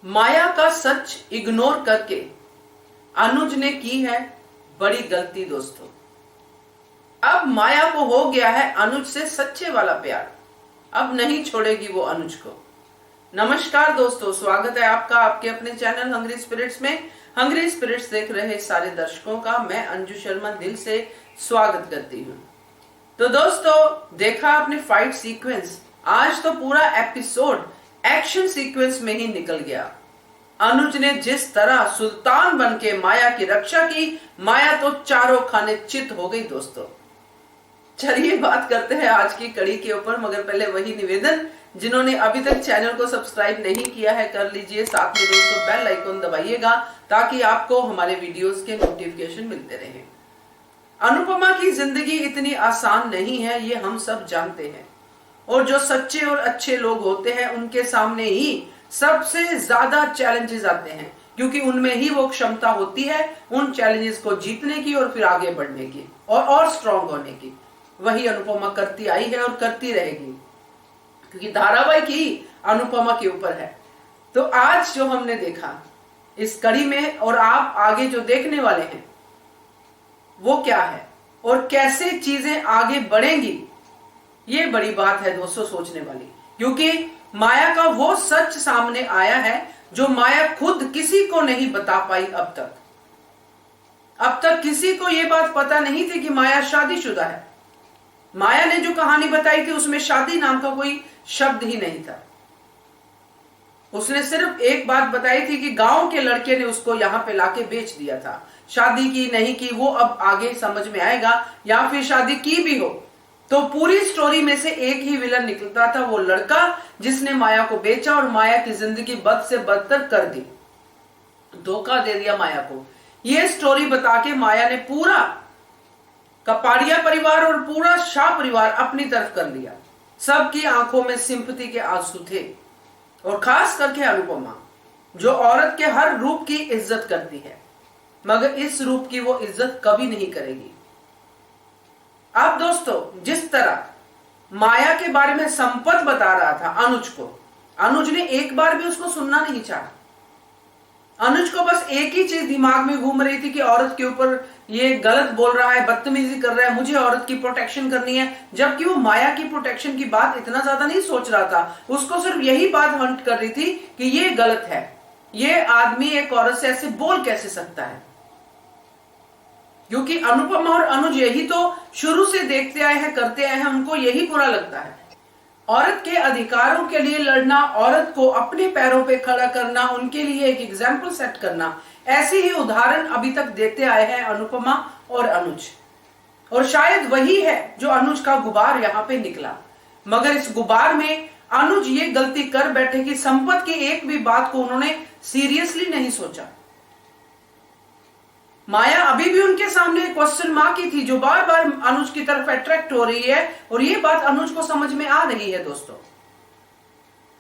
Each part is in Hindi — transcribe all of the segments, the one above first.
माया का सच इग्नोर करके अनुज ने की है बड़ी गलती दोस्तों। अब माया को हो गया है अनुज से सच्चे वाला प्यार, अब नहीं छोड़ेगी वो अनुज को। नमस्कार दोस्तों, स्वागत है आपका आपके अपने चैनल हंग्री स्पिरिट्स में। हंग्री स्पिरिट्स देख रहे सारे दर्शकों का मैं अंजू शर्मा दिल से स्वागत करती हूँ। तो दोस्तों, देखा आपने फाइट सीक्वेंस, आज तो पूरा एपिसोड एक्शन सीक्वेंस में ही निकल गया। अनुज ने जिस तरह सुल्तान बनके माया की रक्षा की, माया तो चारों खाने चित हो गई दोस्तों। चलिए बात करते हैं आज की कड़ी के ऊपर, मगर पहले वही निवेदन, जिन्होंने अभी तक चैनल को सब्सक्राइब नहीं किया है कर लीजिए, साथ में दोस्तों बेल आइकन दबाइएगा ताकि आपको हमारे वीडियोस के नोटिफिकेशन मिलते रहे। अनुपमा की जिंदगी इतनी आसान नहीं है, ये हम सब जानते हैं, और जो सच्चे और अच्छे लोग होते हैं उनके सामने ही सबसे ज्यादा चैलेंजेस आते हैं, क्योंकि उनमें ही वो क्षमता होती है उन चैलेंजेस को जीतने की और फिर आगे बढ़ने की और स्ट्रांग होने की। वही अनुपमा करती आई है और करती रहेगी, क्योंकि धारावाहिक ही अनुपमा के ऊपर है। तो आज जो हमने देखा इस कड़ी में और आप आगे जो देखने वाले हैं वो क्या है और कैसे चीजें आगे बढ़ेंगी, ये बड़ी बात है दोस्तों सोचने वाली। क्योंकि माया का वो सच सामने आया है जो माया खुद किसी को नहीं बता पाई अब तक। अब तक किसी को ये बात पता नहीं थी कि माया शादीशुदा है। माया ने जो कहानी बताई थी उसमें शादी नाम का कोई शब्द ही नहीं था। उसने सिर्फ एक बात बताई थी कि गांव के लड़के ने उसको यहां पे लाके बेच दिया था। शादी की नहीं की वो अब आगे समझ में आएगा, या फिर शादी की भी हो तो पूरी स्टोरी में से एक ही विलन निकलता था, वो लड़का जिसने माया को बेचा और माया की जिंदगी बद से बदतर कर दी, धोखा दे दिया माया को। ये स्टोरी बता के माया ने पूरा कपाड़िया परिवार और पूरा शाह परिवार अपनी तरफ कर लिया। सबकी आंखों में सिंपैथी के आंसू थे, और खास करके अनुपमा जो औरत के हर रूप की इज्जत करती है, मगर इस रूप की वो इज्जत कभी नहीं करेगी। अब दोस्तों, जिस तरह माया के बारे में संपत बता रहा था अनुज को, अनुज ने एक बार भी उसको सुनना नहीं चाहा। अनुज को बस एक ही चीज दिमाग में घूम रही थी कि औरत के ऊपर ये गलत बोल रहा है, बदतमीजी कर रहा है, मुझे औरत की प्रोटेक्शन करनी है। जबकि वो माया की प्रोटेक्शन की बात इतना ज्यादा नहीं सोच रहा था, उसको सिर्फ यही बात हंट कर रही थी कि ये गलत है, ये आदमी एक औरत से ऐसे बोल कैसे सकता है। क्योंकि अनुपमा और अनुज यही तो शुरू से देखते आए हैं, करते आए हैं, उनको यही बुरा लगता है। औरत के अधिकारों के लिए लड़ना, औरत को अपने पैरों पे खड़ा करना, उनके लिए एक एग्जाम्पल सेट करना, ऐसे ही उदाहरण अभी तक देते आए हैं अनुपमा और अनुज। और शायद वही है जो अनुज का गुबार यहाँ पे निकला। मगर इस गुबार में अनुज ये गलती कर बैठे कि संपत की एक भी बात को उन्होंने सीरियसली नहीं सोचा। माया अभी भी उनके सामने क्वेश्चन मार्क की थी, जो बार बार अनुज की तरफ अट्रैक्ट हो रही है, और ये बात अनुज को समझ में आ रही है दोस्तों।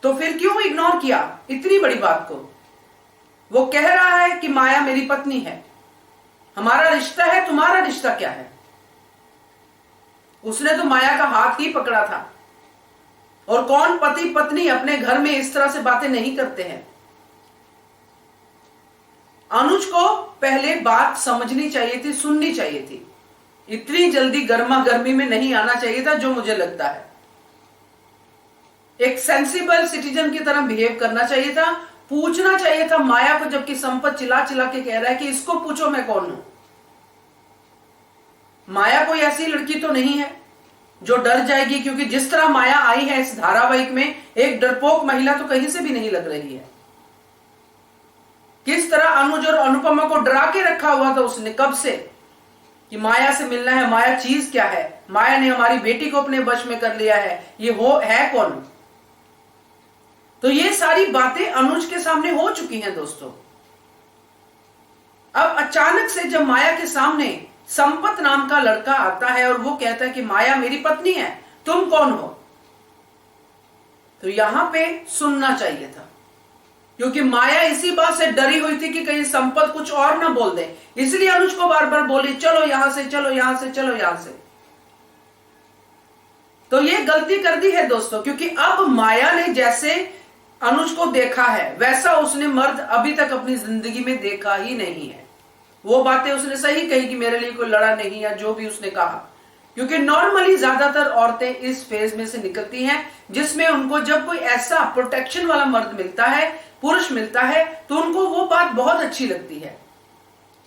तो फिर क्यों इग्नोर किया इतनी बड़ी बात को। वो कह रहा है कि माया मेरी पत्नी है, हमारा रिश्ता है, तुम्हारा रिश्ता क्या है। उसने तो माया का हाथ ही पकड़ा था, और कौन पति पत्नी अपने घर में इस तरह से बातें नहीं करते हैं। अनुज को पहले बात समझनी चाहिए थी, सुननी चाहिए थी, इतनी जल्दी गर्मा गर्मी में नहीं आना चाहिए था, जो मुझे लगता है। एक सेंसिबल सिटीजन की तरह बिहेव करना चाहिए था, पूछना चाहिए था माया को, जबकि संपत चिल्ला चिल्ला के कह रहा है कि इसको पूछो मैं कौन हूं। माया कोई ऐसी लड़की तो नहीं है जो डर जाएगी, क्योंकि जिस तरह माया आई है इस धारावाहिक में, एक डरपोक महिला तो कहीं से भी नहीं लग रही है। किस तरह अनुज और अनुपमा को डरा के रखा हुआ था उसने कब से, कि माया से मिलना है, माया चीज क्या है, माया ने हमारी बेटी को अपने वश में कर लिया है, ये हो है कौन। तो ये सारी बातें अनुज के सामने हो चुकी हैं दोस्तों। अब अचानक से जब माया के सामने संपत नाम का लड़का आता है और वो कहता है कि माया मेरी पत्नी है, तुम कौन हो, तो यहां पे सुनना चाहिए था। क्योंकि माया इसी बात से डरी हुई थी कि कहीं संपत कुछ और ना बोल दे, इसलिए अनुज को बार बार बोली चलो यहां से, चलो यहां से, चलो यहां से। तो ये गलती कर दी है दोस्तों, क्योंकि अब माया ने जैसे अनुज को देखा है वैसा उसने मर्द अभी तक अपनी जिंदगी में देखा ही नहीं है। वो बातें उसने सही कही कि मेरे लिए कोई लड़ा नहीं, या जो भी उसने कहा, क्योंकि नॉर्मली ज्यादातर औरतें इस फेज में से निकलती हैं जिसमें उनको जब कोई ऐसा प्रोटेक्शन वाला मर्द मिलता है, पुरुष मिलता है, तो उनको वो बात बहुत अच्छी लगती है।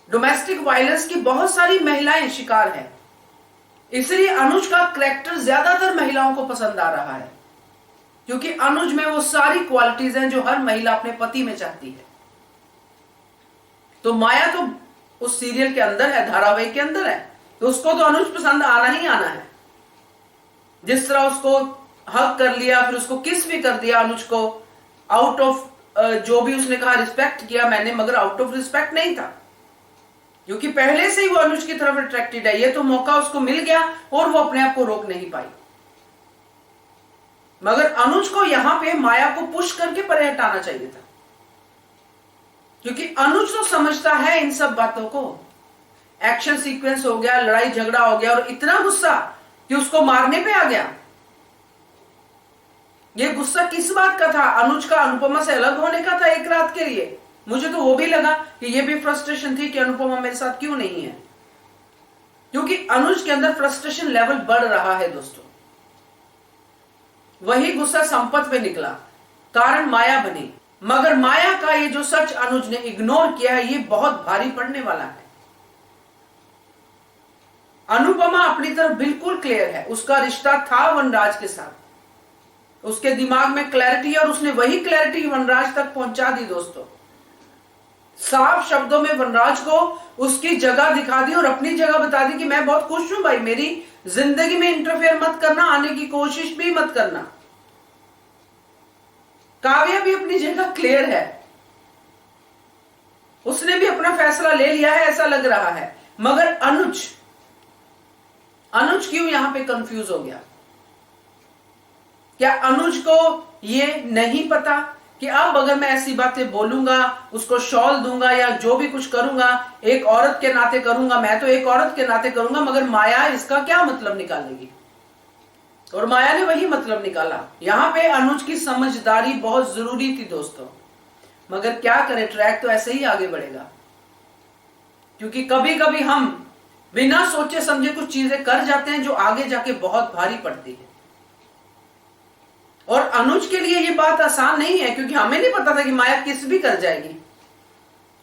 डोमेस्टिक वायलेंस की बहुत सारी महिलाएं शिकार हैं, इसलिए अनुज का कैरेक्टर ज्यादातर महिलाओं को पसंद आ रहा है, क्योंकि अनुज में वो सारी क्वालिटीज हैं जो हर महिला अपने पति में चाहती है। तो माया तो उस सीरियल के अंदर है, धारावाहिक के अंदर है, तो उसको तो अनुज पसंद आना ही आना है। जिस तरह उसको हक कर लिया, फिर उसको किस भी कर दिया अनुज को, आउट ऑफ जो भी उसने कहा रिस्पेक्ट किया मैंने, मगर आउट ऑफ रिस्पेक्ट नहीं था, क्योंकि पहले से ही वो अनुज की तरफ अट्रैक्टेड है। ये तो मौका उसको मिल गया और वो अपने आप को रोक नहीं पाई। मगर अनुज को यहां पे माया को पुश करके परे हटाना चाहिए था, क्योंकि अनुज तो समझता है इन सब बातों को। एक्शन सीक्वेंस हो गया, लड़ाई झगड़ा हो गया, और इतना गुस्सा कि उसको मारने पे आ गया। ये गुस्सा किस बात का था? अनुज का अनुपमा से अलग होने का था एक रात के लिए। मुझे तो वो भी लगा कि ये भी फ्रस्ट्रेशन थी कि अनुपमा मेरे साथ क्यों नहीं है, क्योंकि अनुज के अंदर फ्रस्ट्रेशन लेवल बढ़ रहा है दोस्तों। वही गुस्सा संपत पे निकला, कारण माया बनी। मगर माया का ये जो सच अनुज ने इग्नोर किया है, ये बहुत भारी पड़ने वाला है। अनुपमा अपनी तरफ बिल्कुल क्लियर है, उसका रिश्ता था वनराज के साथ, उसके दिमाग में क्लैरिटी है, और उसने वही क्लैरिटी वनराज तक पहुंचा दी दोस्तों। साफ शब्दों में वनराज को उसकी जगह दिखा दी और अपनी जगह बता दी कि मैं बहुत खुश हूं भाई, मेरी जिंदगी में इंटरफेयर मत करना, आने की कोशिश भी मत करना। काव्या भी अपनी जगह क्लियर है, उसने भी अपना फैसला ले लिया है ऐसा लग रहा है। मगर अनुज क्यों यहां पे कंफ्यूज हो गया? क्या अनुज को ये नहीं पता कि अब अगर मैं ऐसी बातें बोलूंगा, उसको शॉल दूंगा या जो भी कुछ करूंगा, एक औरत के नाते करूंगा, मैं तो एक औरत के नाते करूंगा, मगर माया इसका क्या मतलब निकालेगी? और माया ने वही मतलब निकाला। यहां पे अनुज की समझदारी बहुत जरूरी थी दोस्तों, मगर क्या करें, ट्रैक तो ऐसे ही आगे बढ़ेगा, क्योंकि कभी कभी हम बिना सोचे समझे कुछ चीजें कर जाते हैं जो आगे जाके बहुत भारी पड़ती है। और अनुज के लिए ये बात आसान नहीं है, क्योंकि हमें नहीं पता था कि माया किस भी कर जाएगी,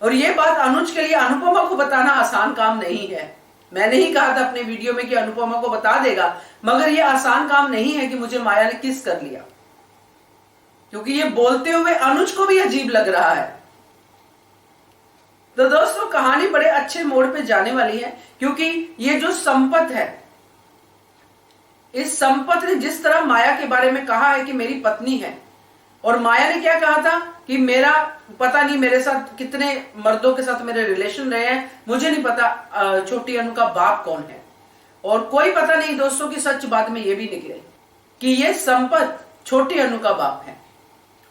और ये बात अनुज के लिए अनुपमा को बताना आसान काम नहीं है। मैंने ही कहा था अपने वीडियो में कि अनुपमा को बता देगा, मगर ये आसान काम नहीं है कि मुझे माया ने किस कर लिया, क्योंकि ये बोलते हुए अनुज को भी अजीब लग रहा है। तो दोस्तों कहानी बड़े अच्छे मोड़ पे जाने वाली है, क्योंकि ये जो संपत है, इस संपत ने जिस तरह माया के बारे में कहा है कि मेरी पत्नी है, और माया ने क्या कहा था कि मेरा पता नहीं मेरे साथ कितने मर्दों के साथ मेरे रिलेशन रहे हैं, मुझे नहीं पता छोटी अनु का बाप कौन है। और कोई पता नहीं दोस्तों की सच बात में ये भी निकले कि ये संपत छोटी अनु का बाप है।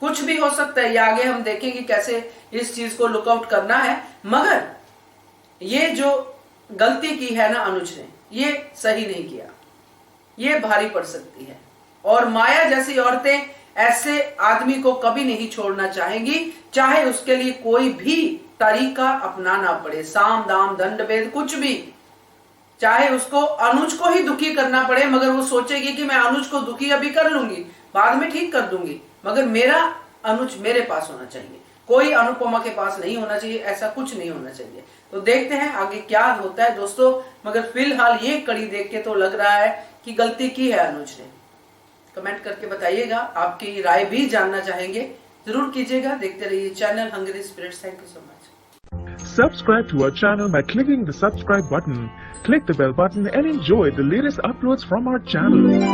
कुछ भी हो सकता है, ये आगे हम देखेंगे कैसे इस चीज को लुकआउट करना है। मगर ये जो गलती की है ना अनुज ने, ये सही नहीं किया, ये भारी पड़ सकती है। और माया जैसी औरतें ऐसे आदमी को कभी नहीं छोड़ना चाहेंगी, चाहे उसके लिए कोई भी तरीका अपनाना पड़े, साम दाम दंड भेद कुछ भी, चाहे उसको अनुज को ही दुखी करना पड़े, मगर वो सोचेगी कि मैं अनुज को दुखी अभी कर लूंगी, बाद में ठीक कर दूंगी, मगर मेरा अनुज मेरे पास होना चाहिए, कोई अनुपमा के पास नहीं होना चाहिए, ऐसा कुछ नहीं होना चाहिए। तो देखते हैं आगे क्या होता है दोस्तों, मगर फिलहाल ये कड़ी देख के तो लग रहा है कि गलती की है अनुज ने। कमेंट करके बताइएगा, आपकी राय भी जानना चाहेंगे, जरूर कीजिएगा। देखते रहिए channel Hungry Spirits. Thank you so much. Subscribe to our channel by clicking the subscribe button. Click the bell button and enjoy the latest uploads from our channel.